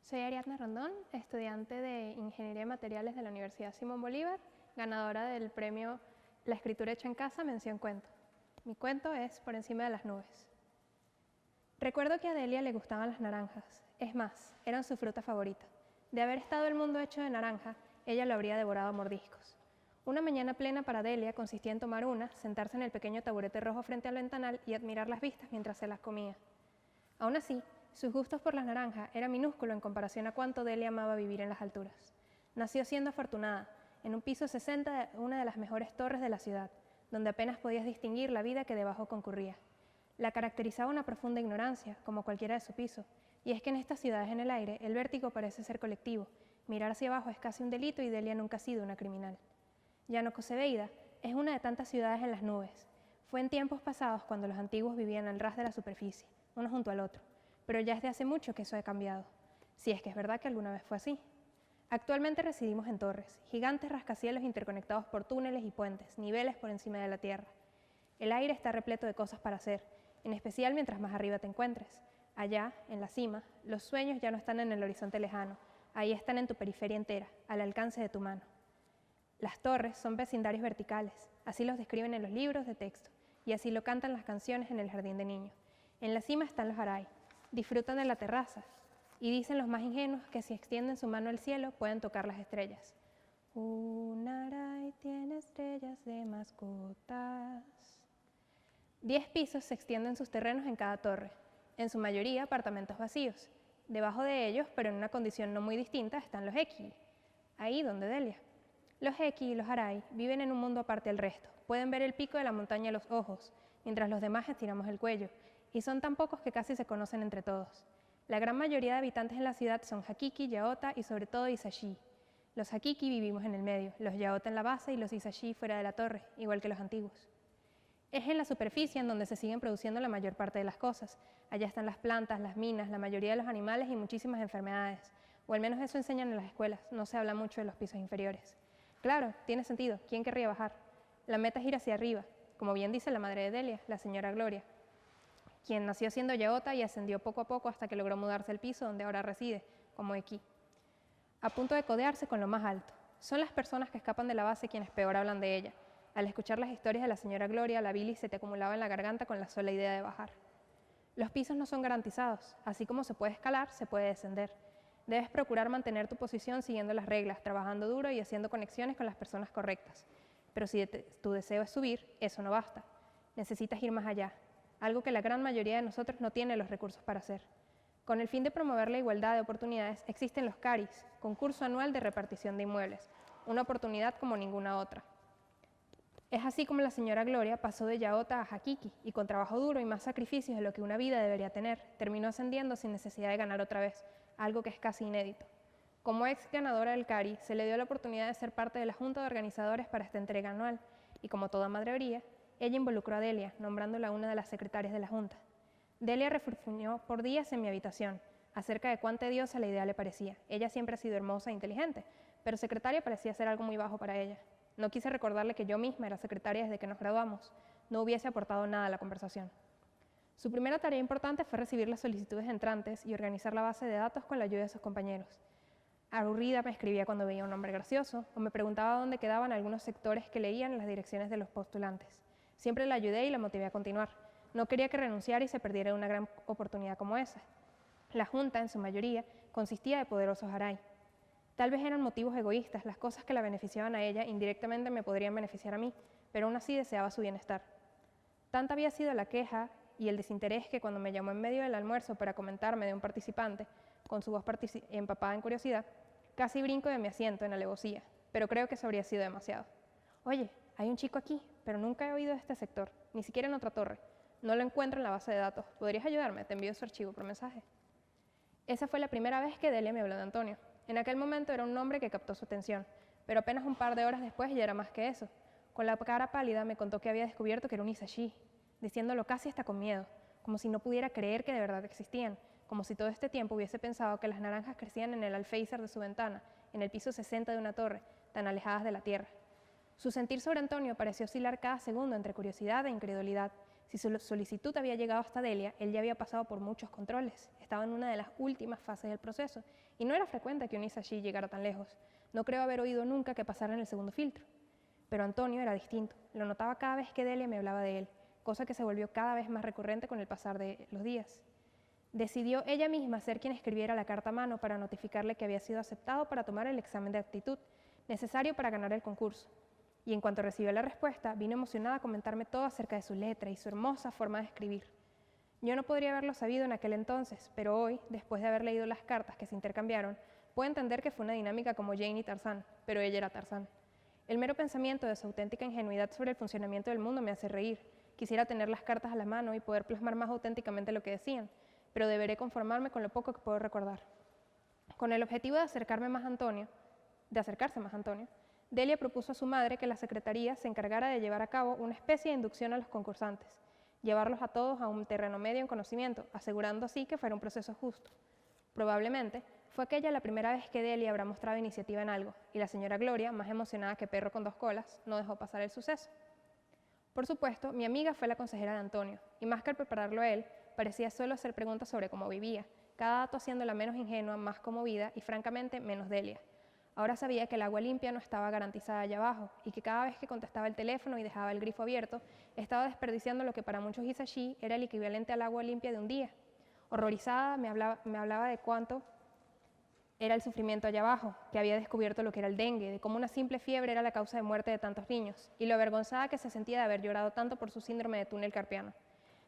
Soy Ariadna Rondón, estudiante de Ingeniería de Materiales de la Universidad Simón Bolívar, ganadora del premio La escritura hecha en casa, mención cuento. Mi cuento es Por encima de las nubes. Recuerdo que a Delia le gustaban las naranjas, es más, eran su fruta favorita. De haber estado el mundo hecho de naranja, ella lo habría devorado a mordiscos. Una mañana plena para Delia consistía en tomar una, sentarse en el pequeño taburete rojo frente al ventanal y admirar las vistas mientras se las comía. Aún así, sus gustos por las naranjas eran minúsculos en comparación a cuánto Delia amaba vivir en las alturas. Nació siendo afortunada, en un piso 60 de una de las mejores torres de la ciudad, donde apenas podías distinguir la vida que debajo concurría. La caracterizaba una profunda ignorancia, como cualquiera de su piso, y es que en estas ciudades en el aire el vértigo parece ser colectivo, mirar hacia abajo es casi un delito y Delia nunca ha sido una criminal. Llano Cosebeida es una de tantas ciudades en las nubes. Fue en tiempos pasados cuando los antiguos vivían al ras de la superficie, uno junto al otro, pero ya es de hace mucho que eso ha cambiado, si es que es verdad que alguna vez fue así. Actualmente residimos en torres, gigantes rascacielos interconectados por túneles y puentes, niveles por encima de la tierra. El aire está repleto de cosas para hacer, en especial mientras más arriba te encuentres. Allá, en la cima, los sueños ya no están en el horizonte lejano, ahí están en tu periferia entera, al alcance de tu mano. Las torres son vecindarios verticales, así los describen en los libros de texto, y así lo cantan las canciones en el jardín de niños. En la cima están los aray, disfrutan de la terraza, y dicen los más ingenuos que si extienden su mano al cielo pueden tocar las estrellas. Un aray tiene estrellas de mascotas. 10 pisos se extienden sus terrenos en cada torre, en su mayoría apartamentos vacíos. Debajo de ellos, pero en una condición no muy distinta, están los Eki, ahí donde Delia. Los Eki y los aray viven en un mundo aparte del resto. Pueden ver el pico de la montaña a los ojos, mientras los demás estiramos el cuello, y son tan pocos que casi se conocen entre todos. La gran mayoría de habitantes en la ciudad son Hakiki, Yaota y sobre todo Isashi. Los Hakiki vivimos en el medio, los Yaota en la base y los Isashi fuera de la torre, igual que los antiguos. Es en la superficie en donde se siguen produciendo la mayor parte de las cosas. Allá están las plantas, las minas, la mayoría de los animales y muchísimas enfermedades. O al menos eso enseñan en las escuelas, no se habla mucho de los pisos inferiores. Claro, tiene sentido, ¿quién querría bajar? La meta es ir hacia arriba, como bien dice la madre de Delia, la señora Gloria, quien nació siendo yaota y ascendió poco a poco hasta que logró mudarse al piso donde ahora reside, como Eki, a punto de codearse con lo más alto. Son las personas que escapan de la base quienes peor hablan de ella. Al escuchar las historias de la señora Gloria, la bilis se te acumulaba en la garganta con la sola idea de bajar. Los pisos no son garantizados, así como se puede escalar, se puede descender. Debes procurar mantener tu posición siguiendo las reglas, trabajando duro y haciendo conexiones con las personas correctas. Pero si tu deseo es subir, eso no basta. Necesitas ir más allá, algo que la gran mayoría de nosotros no tiene los recursos para hacer. Con el fin de promover la igualdad de oportunidades, existen los CARIs, concurso anual de repartición de inmuebles, una oportunidad como ninguna otra. Es así como la señora Gloria pasó de yaota a Hakiki y con trabajo duro y más sacrificios de lo que una vida debería tener, terminó ascendiendo sin necesidad de ganar otra vez, algo que es casi inédito. Como ex ganadora del CARI, se le dio la oportunidad de ser parte de la junta de organizadores para esta entrega anual y como toda madre habría, ella involucró a Delia, nombrándola una de las secretarias de la junta. Delia refurfuñó por días en mi habitación acerca de cuán tediosa la idea le parecía. Ella siempre ha sido hermosa e inteligente, pero secretaria parecía ser algo muy bajo para ella. No quise recordarle que yo misma era secretaria desde que nos graduamos. No hubiese aportado nada a la conversación. Su primera tarea importante fue recibir las solicitudes entrantes y organizar la base de datos con la ayuda de sus compañeros. Aburrida me escribía cuando veía un nombre gracioso o me preguntaba dónde quedaban algunos sectores que leían en las direcciones de los postulantes. Siempre la ayudé y la motivé a continuar. No quería que renunciara y se perdiera una gran oportunidad como esa. La junta, en su mayoría, consistía de poderosos aray. Tal vez eran motivos egoístas, las cosas que la beneficiaban a ella indirectamente me podrían beneficiar a mí, pero aún así deseaba su bienestar. Tanta había sido la queja y el desinterés que cuando me llamó en medio del almuerzo para comentarme de un participante, con su voz empapada en curiosidad, casi brinco de mi asiento en alevosía, pero creo que eso habría sido demasiado. Oye, hay un chico aquí, pero nunca he oído de este sector, ni siquiera en otra torre. No lo encuentro en la base de datos. ¿Podrías ayudarme? Te envío su archivo por mensaje. Esa fue la primera vez que Delia me habló de Antonio. En aquel momento era un nombre que captó su atención, pero apenas un par de horas después ya era más que eso. Con la cara pálida me contó que había descubierto que era un Isashi, diciéndolo casi hasta con miedo, como si no pudiera creer que de verdad existían, como si todo este tiempo hubiese pensado que las naranjas crecían en el alféizar de su ventana, en el piso 60 de una torre, tan alejadas de la tierra. Su sentir sobre Antonio pareció oscilar cada segundo entre curiosidad e incredulidad, Si su solicitud había llegado hasta Delia, él ya había pasado por muchos controles, estaba en una de las últimas fases del proceso, y no era frecuente que un Isashi llegara tan lejos. No creo haber oído nunca que pasara en el segundo filtro. Pero Antonio era distinto, lo notaba cada vez que Delia me hablaba de él, cosa que se volvió cada vez más recurrente con el pasar de los días. Decidió ella misma ser quien escribiera la carta a mano para notificarle que había sido aceptado para tomar el examen de aptitud necesario para ganar el concurso. Y en cuanto recibió la respuesta, vino emocionada a comentarme todo acerca de su letra y su hermosa forma de escribir. Yo no podría haberlo sabido en aquel entonces, pero hoy, después de haber leído las cartas que se intercambiaron, puedo entender que fue una dinámica como Jane y Tarzán, pero ella era Tarzán. El mero pensamiento de su auténtica ingenuidad sobre el funcionamiento del mundo me hace reír. Quisiera tener las cartas a la mano y poder plasmar más auténticamente lo que decían, pero deberé conformarme con lo poco que puedo recordar. Con el objetivo de acercarse más a Antonio, Delia propuso a su madre que la secretaría se encargara de llevar a cabo una especie de inducción a los concursantes, llevarlos a todos a un terreno medio en conocimiento, asegurando así que fuera un proceso justo. Probablemente fue aquella la primera vez que Delia habrá mostrado iniciativa en algo, y la señora Gloria, más emocionada que perro con dos colas, no dejó pasar el suceso. Por supuesto, mi amiga fue la consejera de Antonio, y más que al prepararlo a él, parecía solo hacer preguntas sobre cómo vivía, cada dato haciéndola menos ingenua, más conmovida y francamente menos Delia. Ahora sabía que el agua limpia no estaba garantizada allá abajo y que cada vez que contestaba el teléfono y dejaba el grifo abierto, estaba desperdiciando lo que para muchos Hisashi era el equivalente al agua limpia de un día. Horrorizada, me hablaba de cuánto era el sufrimiento allá abajo, que había descubierto lo que era el dengue, de cómo una simple fiebre era la causa de muerte de tantos niños, y lo avergonzada que se sentía de haber llorado tanto por su síndrome de túnel carpiano.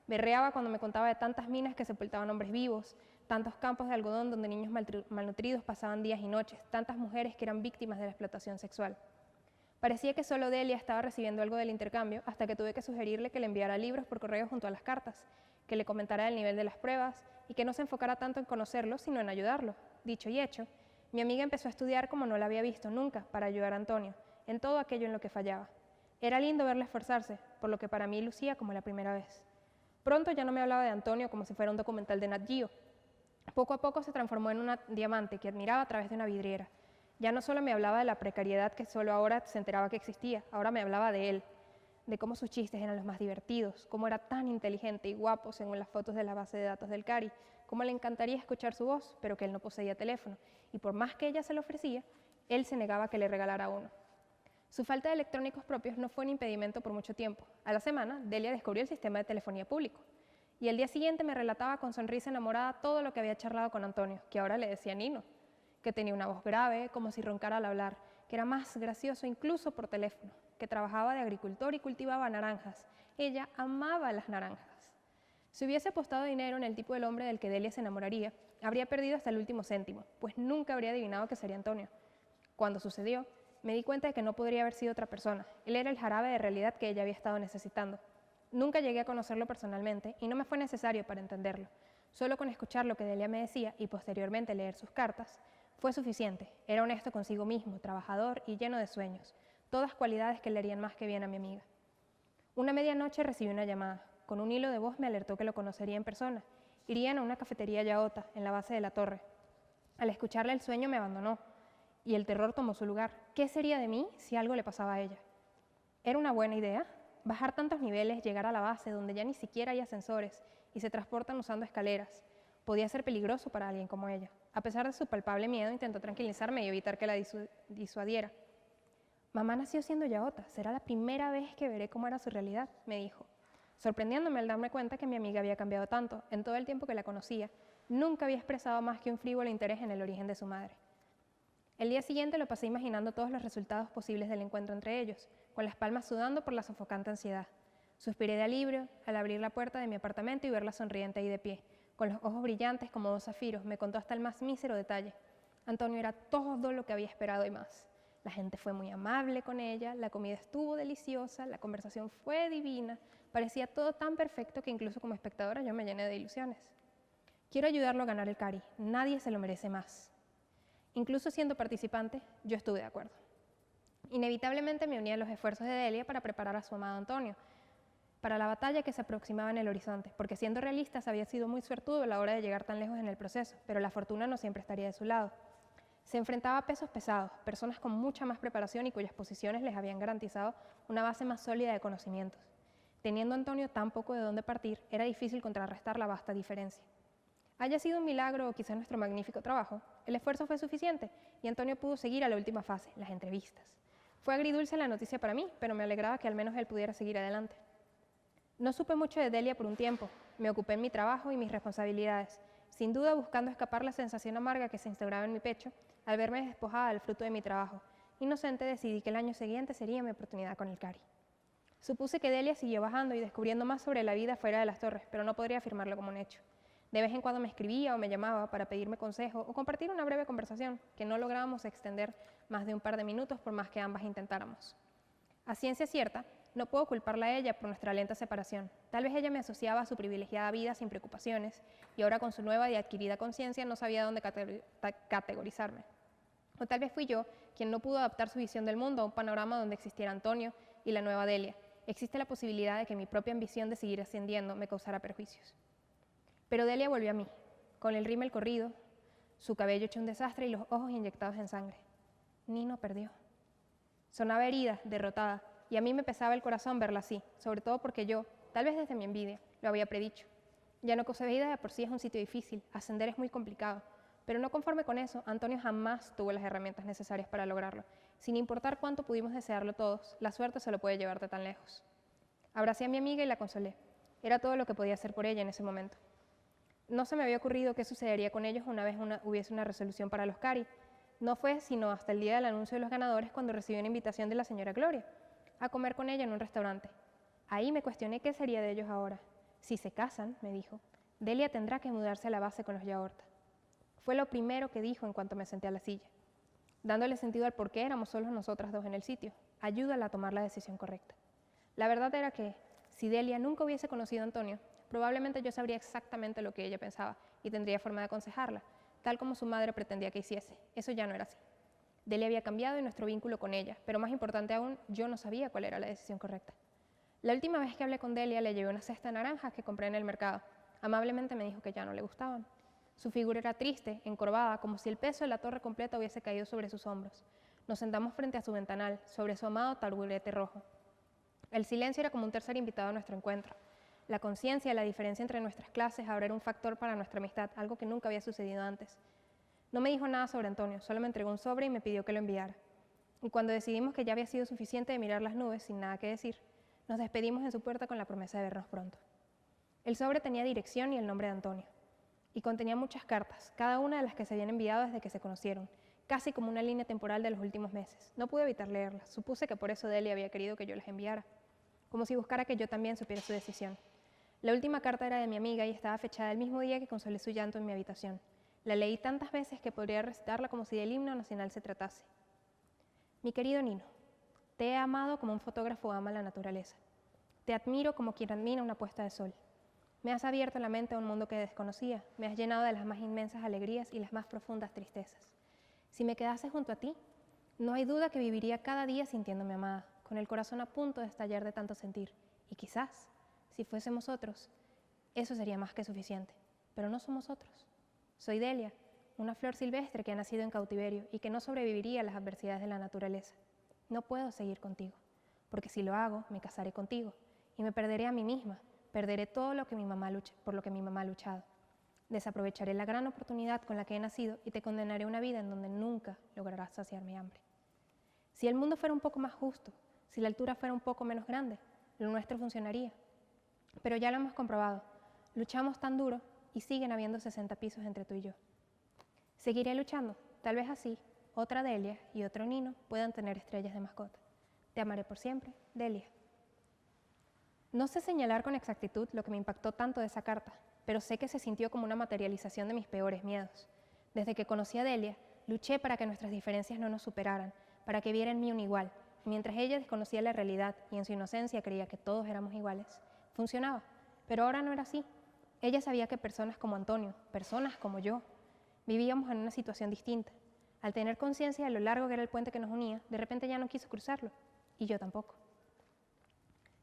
Berreaba cuando me contaba de tantas minas que sepultaban hombres vivos, tantos campos de algodón donde niños malnutridos pasaban días y noches, tantas mujeres que eran víctimas de la explotación sexual. Parecía que solo Delia estaba recibiendo algo del intercambio hasta que tuve que sugerirle que le enviara libros por correo junto a las cartas, que le comentara el nivel de las pruebas y que no se enfocara tanto en conocerlo, sino en ayudarlo. Dicho y hecho, mi amiga empezó a estudiar como no la había visto nunca para ayudar a Antonio en todo aquello en lo que fallaba. Era lindo verla esforzarse, por lo que para mí lucía como la primera vez. Pronto ya no me hablaba de Antonio como si fuera un documental de Nat Geo. Poco a poco se transformó en un diamante que admiraba a través de una vidriera. Ya no solo me hablaba de la precariedad que solo ahora se enteraba que existía, ahora me hablaba de él, de cómo sus chistes eran los más divertidos, cómo era tan inteligente y guapo según las fotos de la base de datos del CARI, cómo le encantaría escuchar su voz, pero que él no poseía teléfono, y por más que ella se lo ofrecía, él se negaba a que le regalara uno. Su falta de electrónicos propios no fue un impedimento por mucho tiempo. A la semana, Delia descubrió el sistema de telefonía público, y el día siguiente me relataba con sonrisa enamorada todo lo que había charlado con Antonio, que ahora le decía Nino, que tenía una voz grave, como si roncara al hablar, que era más gracioso incluso por teléfono, que trabajaba de agricultor y cultivaba naranjas. Ella amaba las naranjas. Si hubiese apostado dinero en el tipo del hombre del que Delia se enamoraría, habría perdido hasta el último céntimo, pues nunca habría adivinado que sería Antonio. Cuando sucedió, me di cuenta de que no podría haber sido otra persona. Él era el jarabe de realidad que ella había estado necesitando. Nunca llegué a conocerlo personalmente y no me fue necesario para entenderlo. Solo con escuchar lo que Delia me decía y posteriormente leer sus cartas, fue suficiente. Era honesto consigo mismo, trabajador y lleno de sueños, todas cualidades que le harían más que bien a mi amiga. Una medianoche recibí una llamada. Con un hilo de voz me alertó que lo conocería en persona. Irían a una cafetería yaota, en la base de la torre. Al escucharle el sueño me abandonó y el terror tomó su lugar. ¿Qué sería de mí si algo le pasaba a ella? ¿Era una buena idea? Bajar tantos niveles, llegar a la base donde ya ni siquiera hay ascensores y se transportan usando escaleras. Podía ser peligroso para alguien como ella. A pesar de su palpable miedo, intentó tranquilizarme y evitar que la disuadiera. Mamá nació siendo yaota, será la primera vez que veré cómo era su realidad, me dijo, sorprendiéndome al darme cuenta que mi amiga había cambiado tanto. En todo el tiempo que la conocía, nunca había expresado más que un frívolo interés en el origen de su madre. El día siguiente lo pasé imaginando todos los resultados posibles del encuentro entre ellos, con las palmas sudando por la sofocante ansiedad. Suspiré de alivio al abrir la puerta de mi apartamento y verla sonriente ahí de pie, con los ojos brillantes como dos zafiros. Me contó hasta el más mísero detalle. Antonio era todo lo que había esperado y más. La gente fue muy amable con ella, la comida estuvo deliciosa, la conversación fue divina, parecía todo tan perfecto que incluso como espectadora yo me llené de ilusiones. Quiero ayudarlo a ganar el CARI, nadie se lo merece más. Incluso siendo participante, yo estuve de acuerdo. Inevitablemente me uní a los esfuerzos de Delia para preparar a su amado Antonio para la batalla que se aproximaba en el horizonte, porque siendo realistas había sido muy suertudo a la hora de llegar tan lejos en el proceso, pero la fortuna no siempre estaría de su lado. Se enfrentaba a pesos pesados, personas con mucha más preparación y cuyas posiciones les habían garantizado una base más sólida de conocimientos. Teniendo Antonio tan poco de dónde partir, era difícil contrarrestar la vasta diferencia. Haya sido un milagro o quizás nuestro magnífico trabajo, el esfuerzo fue suficiente y Antonio pudo seguir a la última fase, las entrevistas. Fue agridulce la noticia para mí, pero me alegraba que al menos él pudiera seguir adelante. No supe mucho de Delia por un tiempo. Me ocupé en mi trabajo y mis responsabilidades, sin duda buscando escapar la sensación amarga que se instauraba en mi pecho al verme despojada del fruto de mi trabajo. Inocente decidí que el año siguiente sería mi oportunidad con el CARI. Supuse que Delia siguió bajando y descubriendo más sobre la vida fuera de las torres, pero no podría afirmarlo como un hecho. De vez en cuando me escribía o me llamaba para pedirme consejo o compartir una breve conversación que no lográbamos extender más de un par de minutos por más que ambas intentáramos. A ciencia cierta, no puedo culparla a ella por nuestra lenta separación. Tal vez ella me asociaba a su privilegiada vida sin preocupaciones y ahora con su nueva y adquirida conciencia no sabía dónde categorizarme. O tal vez fui yo quien no pudo adaptar su visión del mundo a un panorama donde existiera Antonio y la nueva Delia. Existe la posibilidad de que mi propia ambición de seguir ascendiendo me causara perjuicios. Pero Delia volvió a mí, con el rímel corrido, su cabello hecho un desastre y los ojos inyectados en sangre. Nino perdió. Sonaba herida, derrotada, y a mí me pesaba el corazón verla así, sobre todo porque yo, tal vez desde mi envidia, lo había predicho. Llanocoseveida de por sí es un sitio difícil, ascender es muy complicado, pero no conforme con eso, Antonio jamás tuvo las herramientas necesarias para lograrlo. Sin importar cuánto pudimos desearlo todos, la suerte se lo puede llevar de tan lejos. Abracé a mi amiga y la consolé. Era todo lo que podía hacer por ella en ese momento. No se me había ocurrido qué sucedería con ellos una vez hubiese una resolución para los CARI. No fue sino hasta el día del anuncio de los ganadores cuando recibí una invitación de la señora Gloria a comer con ella en un restaurante. Ahí me cuestioné qué sería de ellos ahora. Si se casan, me dijo, Delia tendrá que mudarse a la base con los Yaorta. Fue lo primero que dijo en cuanto me senté a la silla, dándole sentido al por qué éramos solos nosotras dos en el sitio. Ayúdala a tomar la decisión correcta. La verdad era que, si Delia nunca hubiese conocido a Antonio, probablemente yo sabría exactamente lo que ella pensaba y tendría forma de aconsejarla, tal como su madre pretendía que hiciese. Eso ya no era así. Delia había cambiado y nuestro vínculo con ella, pero más importante aún, yo no sabía cuál era la decisión correcta. La última vez que hablé con Delia le llevé una cesta de naranjas que compré en el mercado. Amablemente me dijo que ya no le gustaban. Su figura era triste, encorvada, como si el peso de la torre completa hubiese caído sobre sus hombros. Nos sentamos frente a su ventanal, sobre su amado taburete rojo. El silencio era como un tercer invitado a nuestro encuentro. La conciencia, la diferencia entre nuestras clases ahora era un factor para nuestra amistad, algo que nunca había sucedido antes. No me dijo nada sobre Antonio, solo me entregó un sobre y me pidió que lo enviara. Y cuando decidimos que ya había sido suficiente de mirar las nubes sin nada que decir, nos despedimos en su puerta con la promesa de vernos pronto. El sobre tenía dirección y el nombre de Antonio. Y contenía muchas cartas, cada una de las que se habían enviado desde que se conocieron, casi como una línea temporal de los últimos meses. No pude evitar leerlas, supuse que por eso Delia había querido que yo las enviara, como si buscara que yo también supiera su decisión. La última carta era de mi amiga y estaba fechada el mismo día que consolé su llanto en mi habitación. La leí tantas veces que podría recitarla como si del himno nacional se tratase. Mi querido Nino, te he amado como un fotógrafo ama la naturaleza. Te admiro como quien admira una puesta de sol. Me has abierto la mente a un mundo que desconocía, me has llenado de las más inmensas alegrías y las más profundas tristezas. Si me quedase junto a ti, no hay duda que viviría cada día sintiéndome amada, con el corazón a punto de estallar de tanto sentir. Y quizás, si fuésemos otros, eso sería más que suficiente. Pero no somos otros. Soy Delia, una flor silvestre que ha nacido en cautiverio y que no sobreviviría a las adversidades de la naturaleza. No puedo seguir contigo, porque si lo hago, me casaré contigo y me perderé a mí misma, perderé todo lo que por lo que mi mamá ha luchado. Desaprovecharé la gran oportunidad con la que he nacido y te condenaré a una vida en donde nunca lograrás saciar mi hambre. Si el mundo fuera un poco más justo, si la altura fuera un poco menos grande, lo nuestro funcionaría. Pero ya lo hemos comprobado, luchamos tan duro y siguen habiendo 60 pisos entre tú y yo. Seguiré luchando, tal vez así, otra Delia y otro Nino puedan tener estrellas de mascota. Te amaré por siempre, Delia. No sé señalar con exactitud lo que me impactó tanto de esa carta, pero sé que se sintió como una materialización de mis peores miedos. Desde que conocí a Delia, luché para que nuestras diferencias no nos superaran, para que viera en mí un igual, y mientras ella desconocía la realidad y en su inocencia creía que todos éramos iguales, funcionaba, pero ahora no era así. Ella sabía que personas como Antonio, personas como yo, vivíamos en una situación distinta. Al tener conciencia de lo largo que era el puente que nos unía, de repente ya no quiso cruzarlo, y yo tampoco.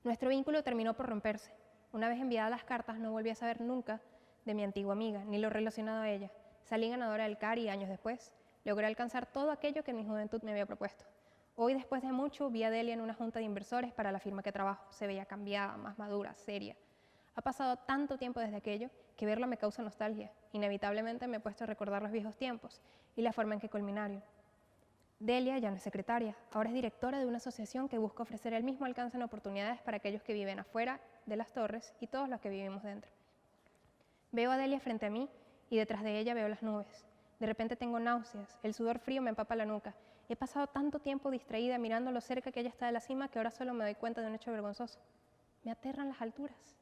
Nuestro vínculo terminó por romperse. Una vez enviadas las cartas, no volví a saber nunca de mi antigua amiga, ni lo relacionado a ella. Salí ganadora del CARI y años después logré alcanzar todo aquello que en mi juventud me había propuesto. Hoy, después de mucho, vi a Delia en una junta de inversores para la firma que trabajo. Se veía cambiada, más madura, seria. Ha pasado tanto tiempo desde aquello que verla me causa nostalgia. Inevitablemente me he puesto a recordar los viejos tiempos y la forma en que culminaron. Delia ya no es secretaria, ahora es directora de una asociación que busca ofrecer el mismo alcance en oportunidades para aquellos que viven afuera de las torres y todos los que vivimos dentro. Veo a Delia frente a mí y detrás de ella veo las nubes. De repente tengo náuseas, el sudor frío me empapa la nuca. He pasado tanto tiempo distraída mirando lo cerca que ella está de la cima que ahora solo me doy cuenta de un hecho vergonzoso. Me aterran las alturas.